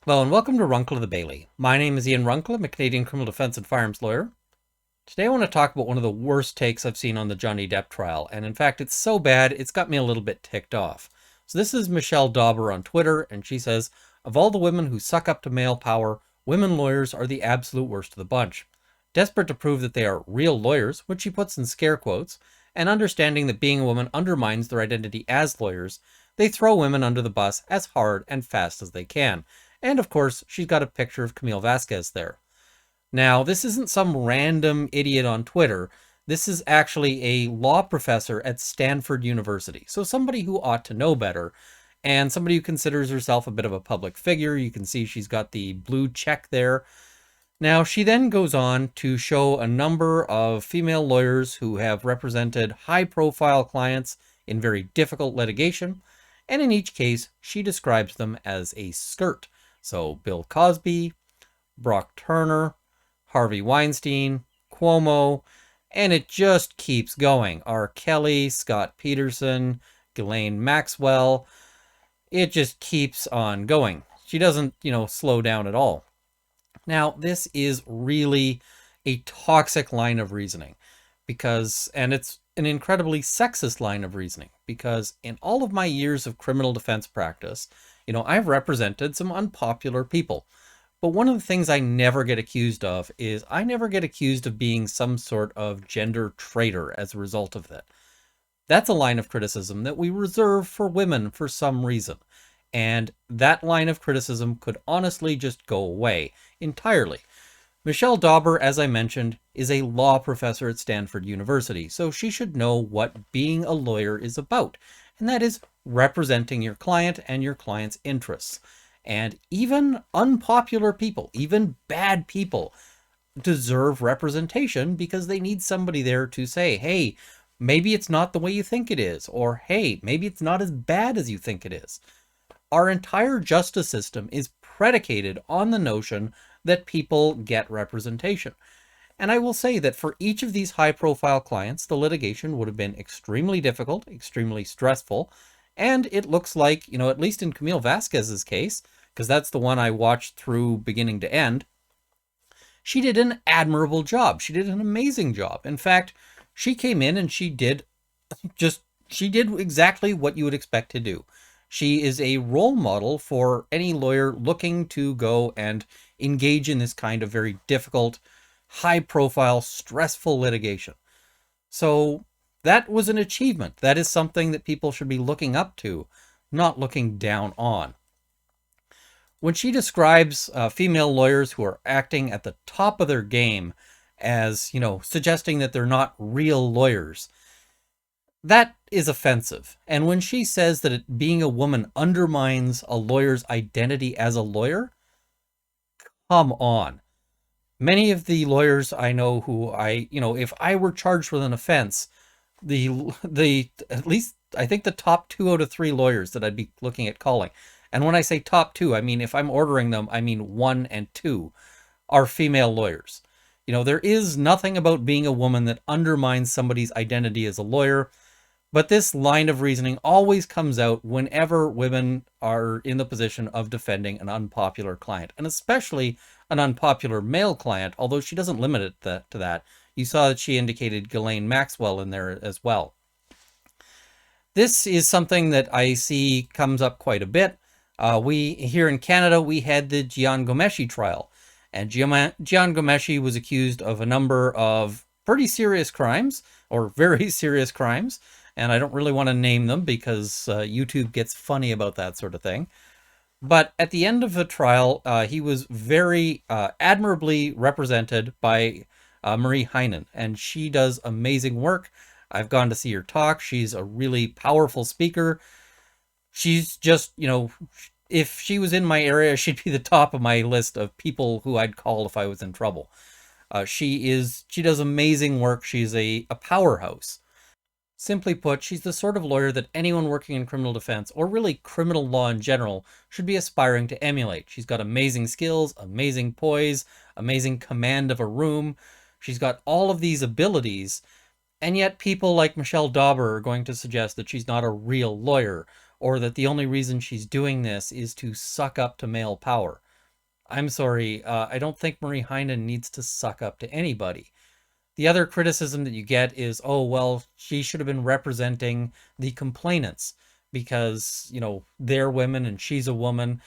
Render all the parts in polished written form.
Hello and welcome to Runkle of the Bailey. My name is Ian Runkle. I'm a Canadian criminal defense and firearms lawyer. Today I want to talk about one of the worst takes I've seen on the Johnny Depp trial, and in fact it's so bad it's got me a little bit ticked off. So this is Michelle Dauber on Twitter, and she says, "Of all the women who suck up to male power, women lawyers are the absolute worst of the bunch. Desperate to prove that they are real lawyers," which she puts in scare quotes, and understanding that being a woman undermines their identity as lawyers, they throw women under the bus as hard and fast as they can. And of course, she's got a picture of Camille Vasquez there. Now, this isn't some random idiot on Twitter. This is actually a law professor at Stanford University. So somebody who ought to know better, and somebody who considers herself a bit of a public figure. You can see she's got the blue check there. Now, she then goes on to show a number of female lawyers who have represented high-profile clients in very difficult litigation, and in each case, she describes them as a skirt. So Bill Cosby, Brock Turner, Harvey Weinstein, Cuomo, and it just keeps going. R. Kelly, Scott Peterson, Ghislaine Maxwell. It just keeps on going. She doesn't, slow down at all. Now, this is really a toxic line of reasoning and it's an incredibly sexist line of reasoning because in all of my years of criminal defense practice, I've represented some unpopular people. But one of the things I never get accused of is I never get accused of being some sort of gender traitor as a result of that. That's a line of criticism that we reserve for women for some reason. And that line of criticism could honestly just go away entirely. Michelle Dauber, as I mentioned, is a law professor at Stanford University, so she should know what being a lawyer is about, and that is representing your client and your client's interests. And even unpopular people, even bad people, deserve representation because they need somebody there to say, hey, maybe it's not the way you think it is, or hey, maybe it's not as bad as you think it is. Our entire justice system is predicated on the notion that people get representation. And I will say that for each of these high-profile clients, the litigation would have been extremely difficult, extremely stressful, and it looks like, at least in Camille Vasquez's case, because that's the one I watched through beginning to end, she did an admirable job. She did an amazing job. In fact, she came in and she did exactly what you would expect to do. She is a role model for any lawyer looking to go and engage in this kind of very difficult, high-profile, stressful litigation. So that was an achievement. That is something that people should be looking up to, not looking down on. When she describes female lawyers who are acting at the top of their game as, suggesting that they're not real lawyers, that is offensive. And when she says that being a woman undermines a lawyer's identity as a lawyer, come on. Many of the lawyers I know who if I were charged with an offense, at least I think the top 2 out of 3 lawyers that I'd be looking at calling. And when I say top 2, I mean, if I'm ordering them, I mean 1 and 2 are female lawyers. There is nothing about being a woman that undermines somebody's identity as a lawyer. But this line of reasoning always comes out whenever women are in the position of defending an unpopular client, and especially an unpopular male client, although she doesn't limit it to that. You saw that she indicated Ghislaine Maxwell in there as well. This is something that I see comes up quite a bit. Here in Canada, we had the Jian Ghomeshi trial, and Jian Ghomeshi was accused of a number of pretty serious crimes, or very serious crimes, and I don't really want to name them because YouTube gets funny about that sort of thing. But at the end of the trial, he was very admirably represented by Marie Heinen, and she does amazing work. I've gone to see her talk. She's a really powerful speaker. She's just, if she was in my area, she'd be the top of my list of people who I'd call if I was in trouble. She does amazing work. She's a powerhouse. Simply put, she's the sort of lawyer that anyone working in criminal defense, or really criminal law in general, should be aspiring to emulate. She's got amazing skills, amazing poise, amazing command of a room. She's got all of these abilities, and yet people like Michelle Dauber are going to suggest that she's not a real lawyer, or that the only reason she's doing this is to suck up to male power. I'm sorry. I don't think Marie Heinen needs to suck up to anybody. The other criticism that you get is, oh, well, she should have been representing the complainants because, they're women and she's a woman.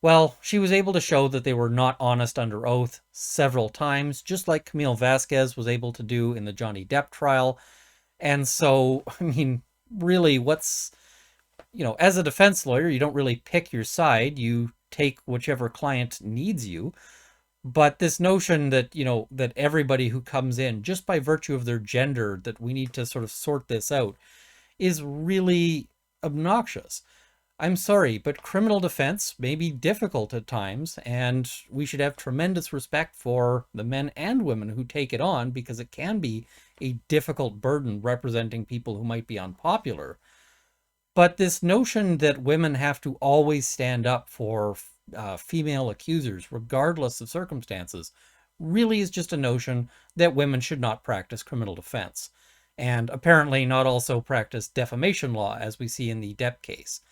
Well, she was able to show that they were not honest under oath several times, just like Camille Vasquez was able to do in the Johnny Depp trial. And so, I mean, really, as a defense lawyer, you don't really pick your side. You take whichever client needs you. But this notion that, that everybody who comes in, just by virtue of their gender, that we need to sort of sort this out, is really obnoxious. I'm sorry, but criminal defense may be difficult at times, and we should have tremendous respect for the men and women who take it on, because it can be a difficult burden representing people who might be unpopular. But this notion that women have to always stand up for female accusers, regardless of circumstances, really is just a notion that women should not practice criminal defense, and apparently not also practice defamation law, as we see in the Depp case.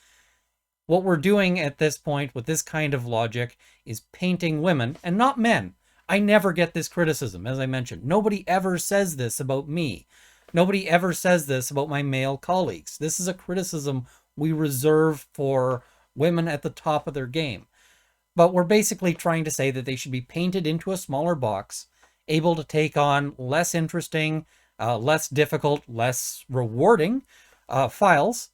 What we're doing at this point with this kind of logic is painting women and not men. I never get this criticism, as I mentioned. Nobody ever says this about me. Nobody ever says this about my male colleagues. This is a criticism we reserve for women at the top of their game. But we're basically trying to say that they should be painted into a smaller box, able to take on less interesting, less difficult, less rewarding files.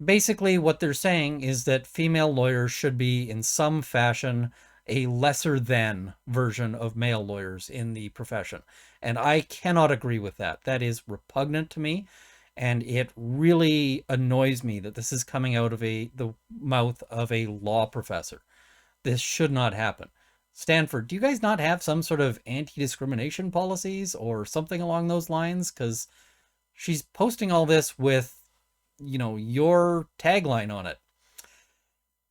Basically, what they're saying is that female lawyers should be, in some fashion, a lesser than version of male lawyers in the profession. And I cannot agree with that. That is repugnant to me. And it really annoys me that this is coming out of the mouth of a law professor. This should not happen. Stanford, do you guys not have some sort of anti-discrimination policies or something along those lines? Because she's posting all this with, your tagline on it.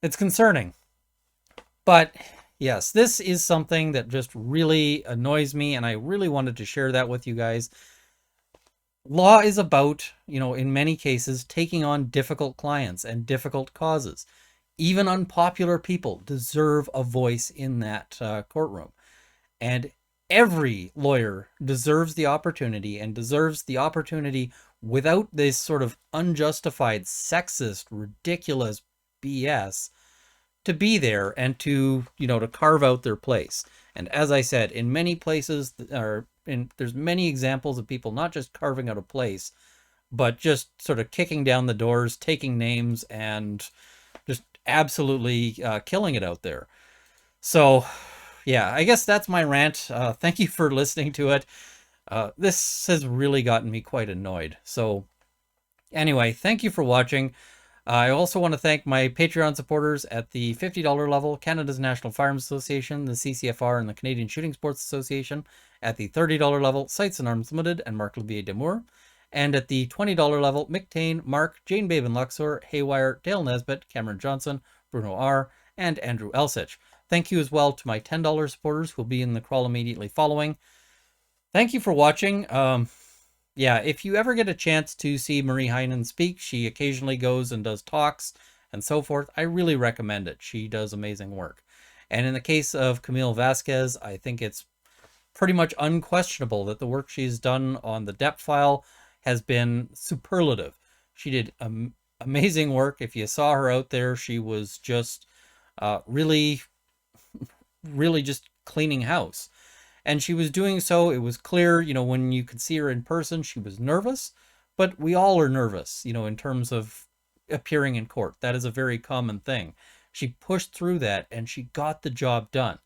It's concerning. But yes, this is something that just really annoys me, and I really wanted to share that with you guys. Law is about, in many cases, taking on difficult clients and difficult causes. Even unpopular people deserve a voice in that courtroom. And every lawyer deserves the opportunity, and deserves the opportunity without this sort of unjustified, sexist, ridiculous BS, to be there and to carve out their place. And as I said, in many places, there's many examples of people not just carving out a place, but just sort of kicking down the doors, taking names, and just absolutely killing it out there. So, yeah, I guess that's my rant. Thank you for listening to it. This has really gotten me quite annoyed. So, anyway, thank you for watching. I also want to thank my Patreon supporters at the $50 level, Canada's National Firearms Association, the CCFR, and the Canadian Shooting Sports Association. At the $30 level, Sights and Arms Limited and Mark Levier Demour. And at the $20 level, Mick Tain, Mark, Jane Babin Luxor, Haywire, Dale Nesbitt, Cameron Johnson, Bruno R., and Andrew Elsich. Thank you as well to my $10 supporters who will be in the crawl immediately following. Thank you for watching. Yeah, if you ever get a chance to see Marie Heinen speak, she occasionally goes and does talks and so forth. I really recommend it. She does amazing work. And in the case of Camille Vasquez, I think it's pretty much unquestionable that the work she's done on the Depp file has been superlative. She did amazing work. If you saw her out there, she was just really, really just cleaning house. And she was doing so, it was clear, when you could see her in person, she was nervous, but we all are nervous, in terms of appearing in court. That is a very common thing. She pushed through that and she got the job done.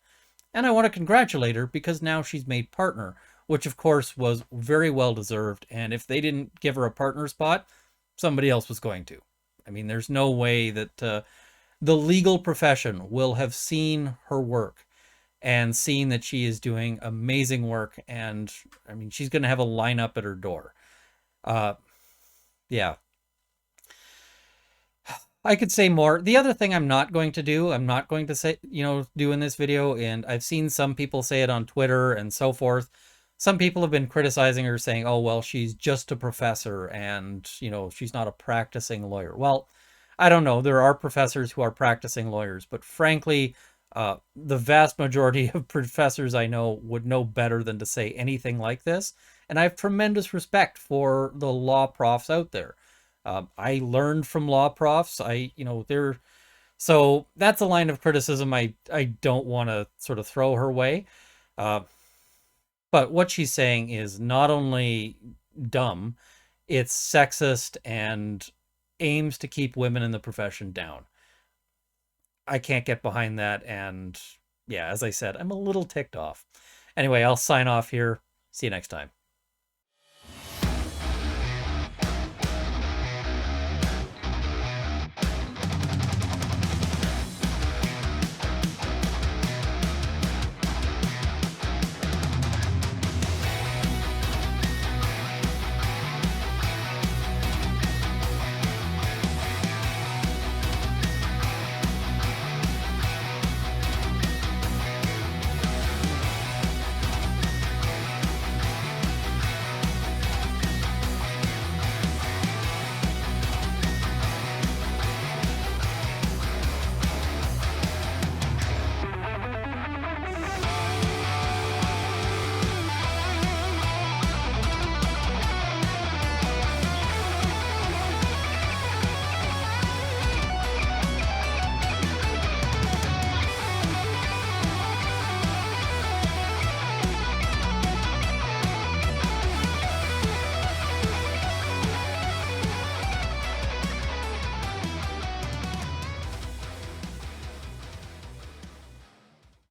And I want to congratulate her because now she's made partner, which of course was very well deserved. And if they didn't give her a partner spot, somebody else was going to. I mean, there's no way that the legal profession will have seen her work and seen that she is doing amazing work. And I mean, she's going to have a lineup at her door. Yeah. I could say more. The other thing I'm not going to do, I'm not going to say, do in this video, and I've seen some people say it on Twitter and so forth. Some people have been criticizing her, saying, oh, well, she's just a professor and, she's not a practicing lawyer. Well, I don't know. There are professors who are practicing lawyers, but frankly, The vast majority of professors I know would know better than to say anything like this. And I have tremendous respect for the law profs out there. I learned from law profs. They're so that's a line of criticism I don't want to sort of throw her way. Uh, but what she's saying is not only dumb, it's sexist and aims to keep women in the profession down. I can't get behind that. And yeah, as I said, I'm a little ticked off. Anyway, I'll sign off here. See you next time.